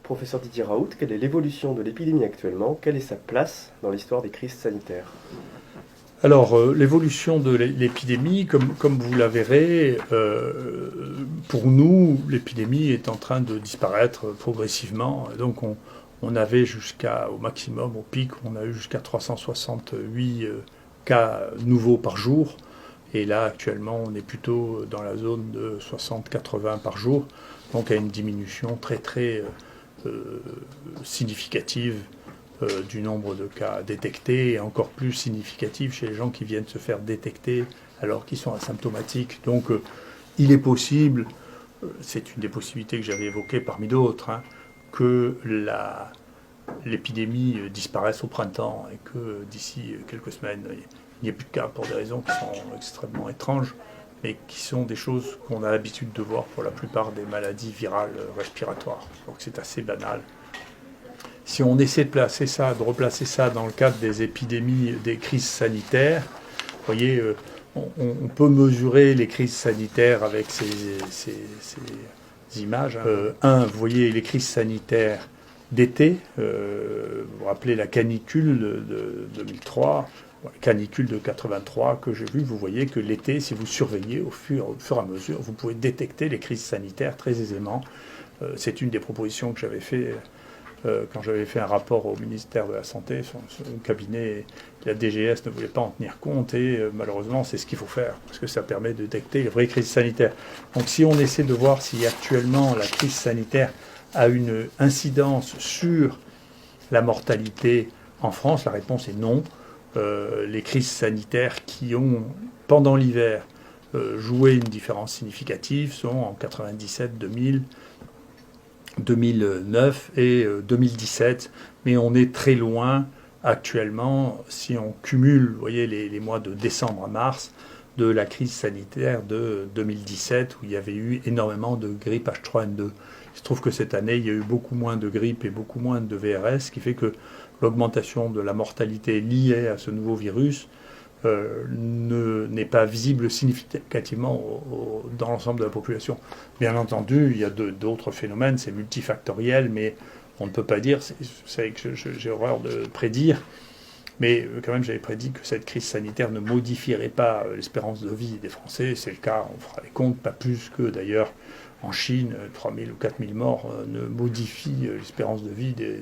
Professeur Didier Raoult, quelle est l'évolution de l'épidémie actuellement? Quelle est sa place dans l'histoire des crises sanitaires? Alors, l'évolution de l'épidémie, comme vous la verrez, pour nous, l'épidémie est en train de disparaître progressivement. Donc, on avait au maximum, au pic, on a eu jusqu'à 368 cas nouveaux par jour. Et là, actuellement, on est plutôt dans la zone de 60-80 par jour. Donc, il y a une diminution très, très significative du nombre de cas détectés et encore plus significative chez les gens qui viennent se faire détecter alors qu'ils sont asymptomatiques. Donc il est possible, c'est une des possibilités que j'avais évoquées parmi d'autres, que l'épidémie disparaisse au printemps et que d'ici quelques semaines, il n'y ait plus de cas pour des raisons qui sont extrêmement étranges, mais qui sont des choses qu'on a l'habitude de voir pour la plupart des maladies virales respiratoires. Donc c'est assez banal. Si on essaie de replacer ça dans le cadre des épidémies, des crises sanitaires, vous voyez, on peut mesurer les crises sanitaires avec ces images. Vous voyez les crises sanitaires d'été, vous vous rappelez la canicule de 2003, la canicule de 83 que j'ai vue, vous voyez que l'été, si vous surveillez au fur et à mesure, vous pouvez détecter les crises sanitaires très aisément. C'est une des propositions que j'avais fait quand j'avais fait un rapport au ministère de la Santé. Son cabinet, la DGS ne voulait pas en tenir compte et malheureusement c'est ce qu'il faut faire parce que ça permet de détecter les vraies crises sanitaires. Donc si on essaie de voir si actuellement la crise sanitaire a une incidence sur la mortalité en France, la réponse est non. Les crises sanitaires qui ont, pendant l'hiver, joué une différence significative sont en 97, 2000, 2009 et 2017, mais on est très loin actuellement, si on cumule, vous voyez, les mois de décembre à mars, de la crise sanitaire de 2017, où il y avait eu énormément de grippe H3N2. Il se trouve que cette année, il y a eu beaucoup moins de grippe et beaucoup moins de VRS, ce qui fait que l'augmentation de la mortalité liée à ce nouveau virus n'est pas visible significativement dans l'ensemble de la population. Bien entendu, il y a d'autres phénomènes, c'est multifactoriel, mais on ne peut pas dire, vous savez que j'ai horreur de prédire, mais quand même j'avais prédit que cette crise sanitaire ne modifierait pas l'espérance de vie des Français. C'est le cas, on fera les comptes, pas plus que d'ailleurs en Chine, 3000 ou 4000 morts ne modifient l'espérance de vie des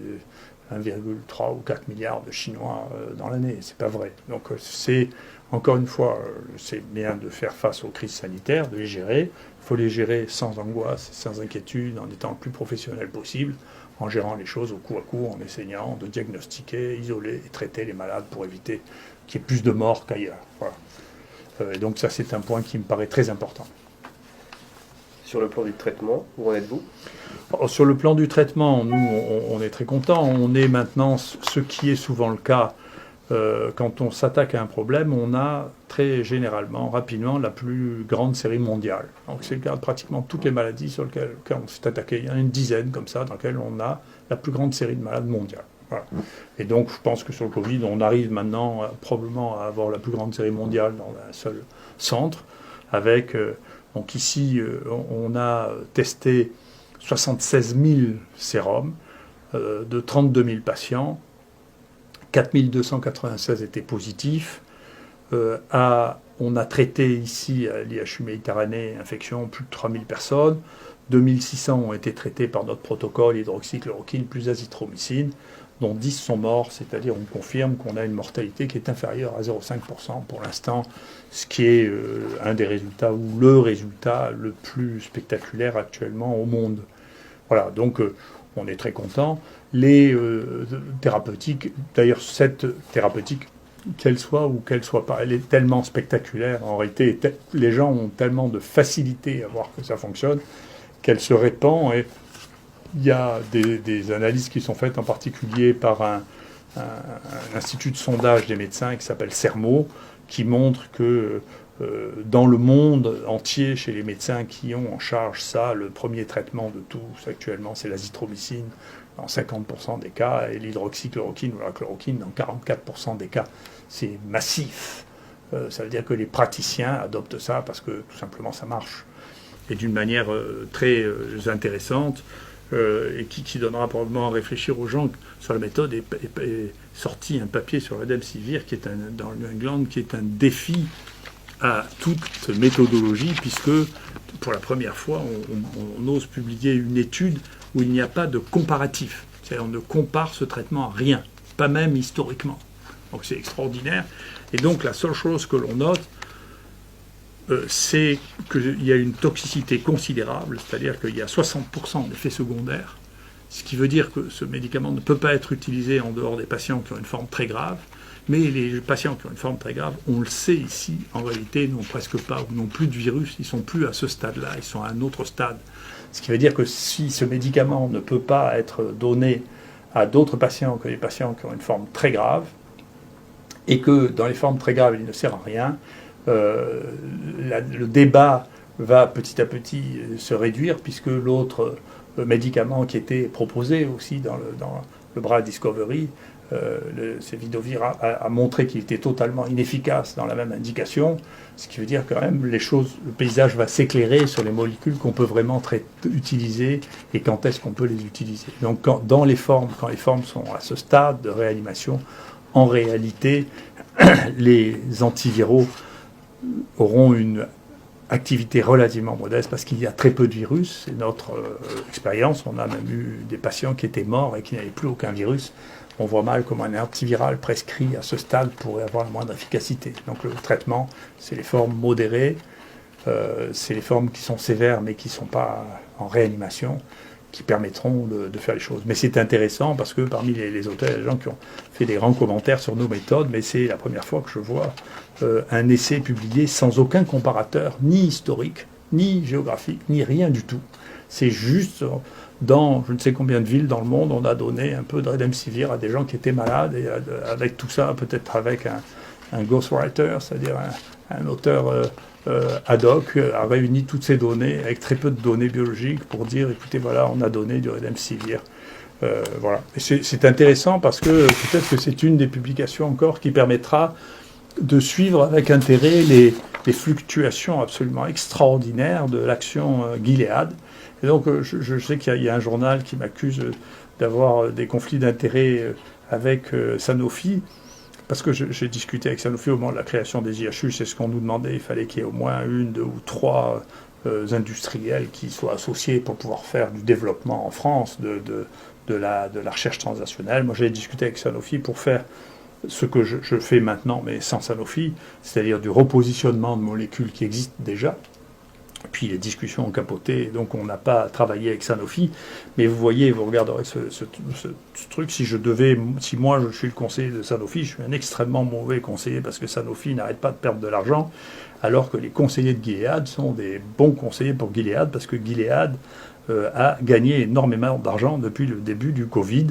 1,3 ou 4 milliards de Chinois dans l'année. C'est pas vrai. Donc c'est, encore une fois, c'est bien de faire face aux crises sanitaires, de les gérer. Il faut les gérer sans angoisse, sans inquiétude, en étant le plus professionnel possible, en gérant les choses au coup à coup, en essayant de diagnostiquer, isoler et traiter les malades pour éviter qu'il y ait plus de morts qu'ailleurs. Voilà. Et donc ça, c'est un point qui me paraît très important. Sur le plan du traitement, où en êtes-vous? Sur le plan du traitement, nous, on est très contents. On est maintenant, ce qui est souvent le cas, quand on s'attaque à un problème, on a très généralement, rapidement, la plus grande série mondiale. Donc c'est le cas de pratiquement toutes les maladies sur lesquelles on s'est attaqué. Il y en a une dizaine comme ça, dans lesquelles on a la plus grande série de malades mondiales. Voilà. Et donc je pense que sur le Covid, on arrive maintenant probablement à avoir la plus grande série mondiale dans un seul centre, avec... Donc ici, on a testé 76 000 sérums de 32 000 patients. 4 296 étaient positifs. On a traité ici à l'IHU Méditerranée infection plus de 3 000 personnes. 2 600 ont été traités par notre protocole hydroxychloroquine plus azithromycine, dont 10 sont morts, c'est-à-dire on confirme qu'on a une mortalité qui est inférieure à 0,5% pour l'instant, ce qui est un des résultats, ou le résultat le plus spectaculaire actuellement au monde. Voilà, donc on est très content. Les thérapeutiques, d'ailleurs cette thérapeutique, qu'elle soit ou qu'elle soit pas, elle est tellement spectaculaire, en réalité, les gens ont tellement de facilité à voir que ça fonctionne, qu'elle se répand, et il y a des analyses qui sont faites en particulier par un institut de sondage des médecins qui s'appelle CERMO, qui montre que dans le monde entier, chez les médecins qui ont en charge ça, le premier traitement de tous actuellement, c'est l'azithromycine dans 50% des cas, et l'hydroxychloroquine ou la chloroquine dans 44% des cas. C'est massif. Ça veut dire que les praticiens adoptent ça parce que tout simplement ça marche. Et d'une manière très intéressante, et qui donnera probablement à réfléchir aux gens sur la méthode, est sorti un papier sur Remdesivir qui est dans le New England, qui est un défi à toute méthodologie, puisque pour la première fois, on ose publier une étude où il n'y a pas de comparatif. C'est-à-dire on ne compare ce traitement à rien, pas même historiquement. Donc c'est extraordinaire. Et donc la seule chose que l'on note, c'est qu'il y a une toxicité considérable, c'est-à-dire qu'il y a 60% d'effets secondaires, ce qui veut dire que ce médicament ne peut pas être utilisé en dehors des patients qui ont une forme très grave, mais les patients qui ont une forme très grave, on le sait ici, en réalité, n'ont presque pas ou n'ont plus de virus, ils ne sont plus à ce stade-là, ils sont à un autre stade. Ce qui veut dire que si ce médicament ne peut pas être donné à d'autres patients que les patients qui ont une forme très grave, et que dans les formes très graves, il ne sert à rien, le débat va petit à petit se réduire, puisque l'autre médicament qui était proposé aussi dans le bras Discovery, Sevidovir, a montré qu'il était totalement inefficace dans la même indication, ce qui veut dire quand même le paysage va s'éclairer sur les molécules qu'on peut vraiment utiliser et quand est-ce qu'on peut les utiliser. Donc quand les formes sont à ce stade de réanimation, en réalité, les antiviraux auront une activité relativement modeste parce qu'il y a très peu de virus. C'est notre expérience. On a même eu des patients qui étaient morts et qui n'avaient plus aucun virus. On voit mal comment un antiviral prescrit à ce stade pourrait avoir la moindre efficacité. Donc le traitement, c'est les formes modérées, c'est les formes qui sont sévères mais qui ne sont pas en réanimation, qui permettront de faire les choses. Mais c'est intéressant parce que parmi les auteurs, il y a des gens qui ont fait des grands commentaires sur nos méthodes, mais c'est la première fois que je vois un essai publié sans aucun comparateur, ni historique, ni géographique, ni rien du tout. C'est juste dans je ne sais combien de villes dans le monde, on a donné un peu de Remdesivir à des gens qui étaient malades, et avec tout ça, peut-être avec un ghostwriter, c'est-à-dire un auteur ad hoc, a réuni toutes ces données avec très peu de données biologiques pour dire, écoutez, voilà, on a donné du Remdesivir. Voilà. Et c'est intéressant parce que peut-être que c'est une des publications encore qui permettra de suivre avec intérêt les fluctuations absolument extraordinaires de l'action Gilead. Et donc je sais qu'il y a un journal qui m'accuse d'avoir des conflits d'intérêts avec Sanofi, parce que j'ai discuté avec Sanofi au moment de la création des IHU, c'est ce qu'on nous demandait, il fallait qu'il y ait au moins 1, 2 ou 3 industriels qui soient associés pour pouvoir faire du développement en France de la recherche transnationale. Moi j'ai discuté avec Sanofi pour faire ce que je fais maintenant, mais sans Sanofi, c'est-à-dire du repositionnement de molécules qui existent déjà. Puis les discussions ont capoté, donc on n'a pas travaillé avec Sanofi. Mais vous voyez, vous regarderez ce truc, si moi je suis le conseiller de Sanofi, je suis un extrêmement mauvais conseiller parce que Sanofi n'arrête pas de perdre de l'argent, alors que les conseillers de Gilead sont des bons conseillers pour Gilead, parce que Gilead a gagné énormément d'argent depuis le début du Covid,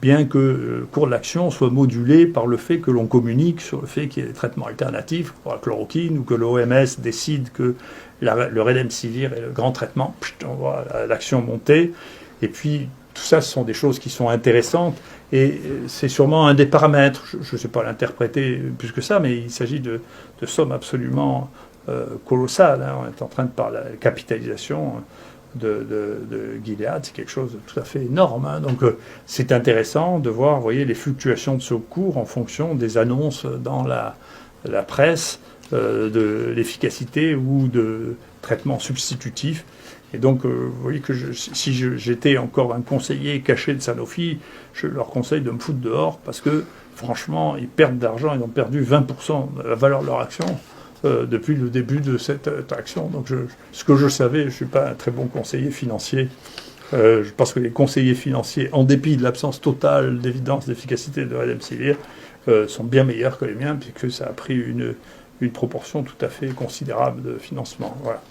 bien que le cours de l'action soit modulé par le fait que l'on communique sur le fait qu'il y ait des traitements alternatifs pour la chloroquine, ou que l'OMS décide que le Remdesivir est le grand traitement, on voit l'action monter. Et puis tout ça, ce sont des choses qui sont intéressantes, et c'est sûrement un des paramètres, je ne sais pas l'interpréter plus que ça, mais il s'agit de sommes absolument colossales. Hein. On est en train de parler de la capitalisation de Gilead, c'est quelque chose de tout à fait énorme. Hein. Donc c'est intéressant de voir, vous voyez, les fluctuations de ce cours en fonction des annonces dans la presse de l'efficacité ou de traitements substitutifs. Et donc, vous voyez que si j'étais encore un conseiller caché de Sanofi, je leur conseille de me foutre dehors parce que, franchement, ils perdent d'argent, ils ont perdu 20% de la valeur de leur action depuis le début de cette action. Donc, ce que je savais, je ne suis pas un très bon conseiller financier. Je pense que les conseillers financiers, en dépit de l'absence totale d'évidence d'efficacité de Remdesivir, sont bien meilleurs que les miens, puisque ça a pris une proportion tout à fait considérable de financement. Voilà.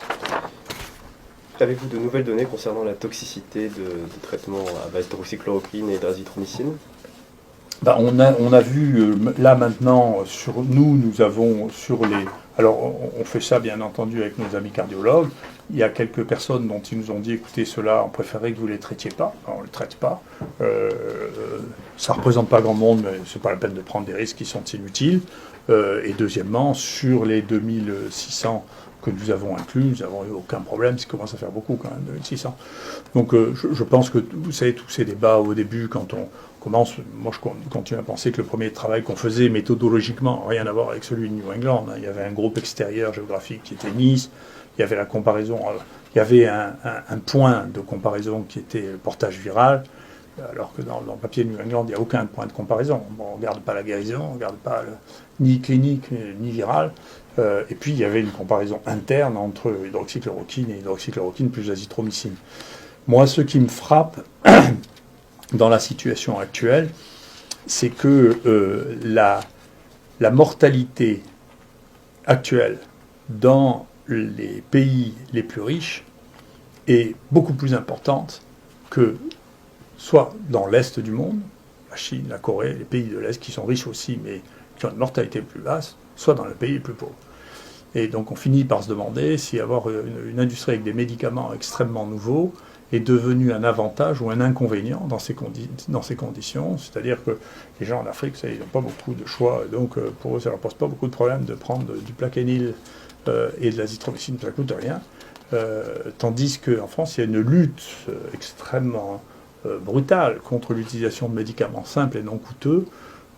Avez-vous de nouvelles données concernant la toxicité de traitements à base d'hydroxychloroquine et d'azithromycine ? On a vu, là maintenant, nous avons sur les... Alors, on fait ça, bien entendu, avec nos amis cardiologues. Il y a quelques personnes dont ils nous ont dit, écoutez, ceux-là, on préférait que vous ne les traitiez pas. Alors, on ne les traite pas. Ça ne représente pas grand monde, mais ce n'est pas la peine de prendre des risques qui sont inutiles. Et deuxièmement, sur les 2600 que nous avons inclus, nous n'avons eu aucun problème, ça commence à faire beaucoup quand même, 2600. Donc je pense que, vous savez, tous ces débats au début, quand on commence, moi je continue à penser que le premier travail qu'on faisait méthodologiquement, rien à voir avec celui de New England, hein. Il y avait un groupe extérieur géographique qui était Nice, il y avait la comparaison, il y avait un point de comparaison qui était le portage viral, alors que dans le papier de New England, il n'y a aucun point de comparaison. Bon, on ne regarde pas la guérison, on ne regarde pas ni clinique ni viral. Et puis il y avait une comparaison interne entre hydroxychloroquine et hydroxychloroquine plus azithromycine. Moi, ce qui me frappe dans la situation actuelle, c'est que la mortalité actuelle dans les pays les plus riches est beaucoup plus importante que soit dans l'Est du monde, la Chine, la Corée, les pays de l'Est qui sont riches aussi, mais qui ont une mortalité plus basse, soit dans les pays les plus pauvres. Et donc on finit par se demander si avoir une industrie avec des médicaments extrêmement nouveaux est devenu un avantage ou un inconvénient dans ces conditions. C'est-à-dire que les gens en Afrique, ils n'ont pas beaucoup de choix, donc pour eux, ça ne leur pose pas beaucoup de problème de prendre du Plaquenil et de l'azithromycine, ça ne coûte rien. Tandis qu'en France, il y a une lutte extrêmement brutale contre l'utilisation de médicaments simples et non coûteux,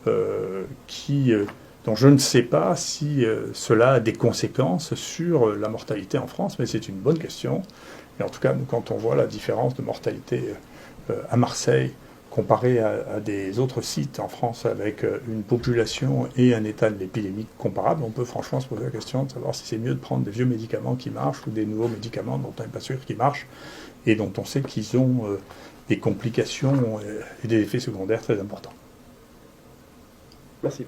dont je ne sais pas si cela a des conséquences sur la mortalité en France, mais c'est une bonne question. Et en tout cas, quand on voit la différence de mortalité à Marseille comparée à des autres sites en France avec une population et un état de l'épidémie comparable, on peut franchement se poser la question de savoir si c'est mieux de prendre des vieux médicaments qui marchent ou des nouveaux médicaments dont on n'est pas sûr qu'ils marchent et dont on sait qu'ils ont des complications et des effets secondaires très importants. Merci.